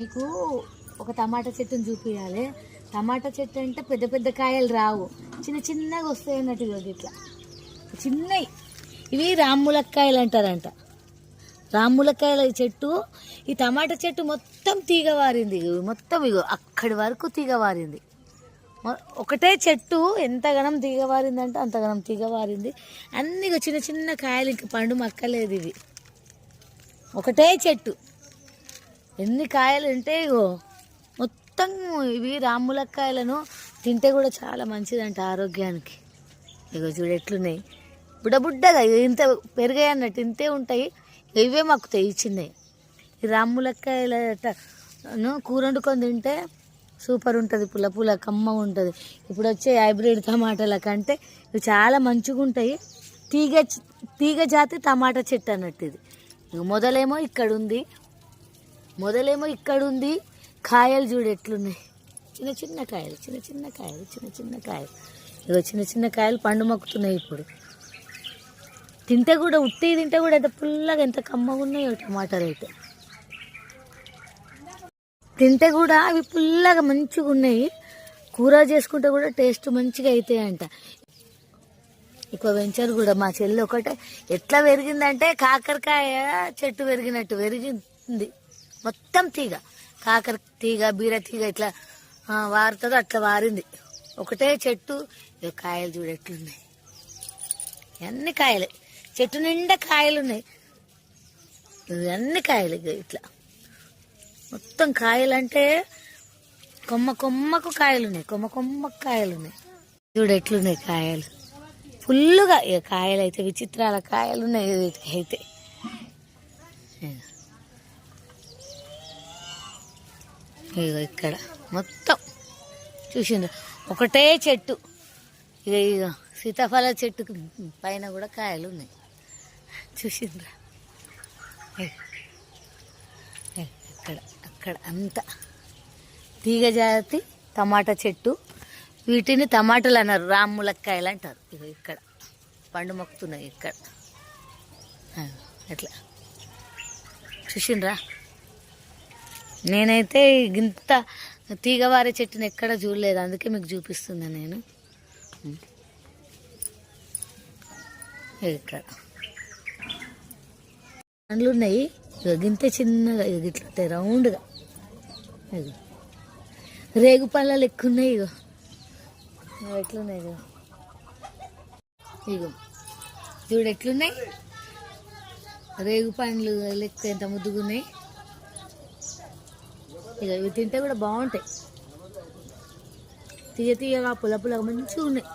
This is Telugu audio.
మీకు ఒక టమాటా చెట్టుని చూపించాలి. టమాటా చెట్టు అంటే పెద్ద పెద్ద కాయలు రావు, చిన్న చిన్నగా వస్తాయి అన్నట్టు. ఇట్లా చిన్నవి ఇవి రామ్ములక్కాయలు అంటారంట. రామ్ములక్కాయల చెట్టు. ఈ టమాటా చెట్టు మొత్తం తీగ వారింది, మొత్తం ఇగో అక్కడి వరకు తీగ వారింది. ఒకటే చెట్టు ఎంతగనం తీగ వారిందంటే అంతగనం తీగ వారింది. అన్ని చిన్న చిన్న కాయలు, ఇంక పండు మక్కలేదు. ఇవి ఒకటే చెట్టు ఎన్ని కాయలు ఉంటే ఇగో మొత్తం. ఇవి రామ్ములక్కాయలను తింటే కూడా చాలా మంచిదంట ఆరోగ్యానికి. ఇగో చూడు ఎట్లున్నాయి, బుడ్డబుడ్డగా ఇంత పెరిగాయి అన్నట్టు ఇంతే ఉంటాయి. ఇవే మక్కుతాయి ఈ చిన్నవి. ఈ రామ్ములక్కాయలను కూర వండుకొని తింటే సూపర్ ఉంటుంది, పుల్ల పుల్ల కమ్మ ఉంటుంది. ఇప్పుడు వచ్చే హైబ్రిడ్ టమాటాల కంటే ఇవి చాలా మంచిగా ఉంటాయి. తీగ జాతి టమాటా చెట్టు అన్నట్టు ఇది. మొదలేమో ఇక్కడ ఉంది, కాయలు చూడు ఎట్లున్నాయి, చిన్న చిన్న కాయలు, చిన్న చిన్న కాయలు, చిన్న చిన్న కాయలు. ఇగో చిన్న చిన్న కాయలు పండు మక్కుతున్నాయి. ఇప్పుడు తింటే కూడా ఉట్టి తింటే కూడా ఎంత పుల్లగా ఎంత కమ్మగా ఉన్నాయో టమాటాలు అయితే. తింటే కూడా అవి పుల్లగా మంచిగా ఉన్నాయి. కూర చేసుకుంటే కూడా టేస్ట్ మంచిగా అవుతాయంట. ఎక్కువ వెంచర్ కూడా మా చెల్లి ఒకటే ఎట్లా పెరిగిందంటే కాకరకాయ చెట్టు పెరిగినట్టు పెరిగింది. మొత్తం తీగ, కాకర తీగ, బీర తీగ ఎట్లా వారుతుందో అట్లా వారింది. ఒకటే చెట్టు. కాయలు చూడు ఎట్లున్నాయి, అన్ని కాయలే. చెట్టు నిండా కాయలు ఉన్నాయి, అన్ని కాయలు. ఇట్లా మొత్తం కాయలు అంటే కొమ్మ కొమ్మకు కాయలు ఉన్నాయి, కొమ్మ కొమ్మకు కాయలు ఉన్నాయి. చూడు ఎట్లున్నాయి కాయలు ఫుల్లుగా. కాయలు అయితే విచిత్రాల కాయలు ఉన్నాయి వీటికైతే. ఇగో ఇక్కడ మొత్తం చూసిండ్రు ఒకటే చెట్టు. ఇక సీతాఫల చెట్టు పైన కూడా కాయలు ఉన్నాయి, చూసిండ్రా. అక్కడ అంతా తీగ జాతి టమాటా చెట్టు. వీటిని టమాటాలు అన్నారు, రామ్ములక్కాయలు అంటారు. ఇక ఇక్కడ పండు మొక్కుతున్నాయి ఇక్కడ. ఎట్లా చూసిండ్రా. నేనైతే ఇంత తీగవారే చెట్టుని ఎక్కడ చూడలేదు, అందుకే మీకు చూపిస్తున్నా నేను. ఇక్కడ పండ్లు ఉన్నాయి, గింత చిన్నగా ఇట్లుంటాయి రౌండ్గా. రేగు పళ్ళలు ఎక్కువ ఉన్నాయి. ఇగో ఎట్లున్నాయి, ఇగో చూడు ఎట్లున్నాయి రేగు పండ్లు లెక్క ఎంత ముద్దుగున్నాయి. ఇక ఇవి తింటే కూడా బాగుంటాయి, తీయ తీయగా పుల్ల పుల్లగా మంచిగా ఉన్నాయి.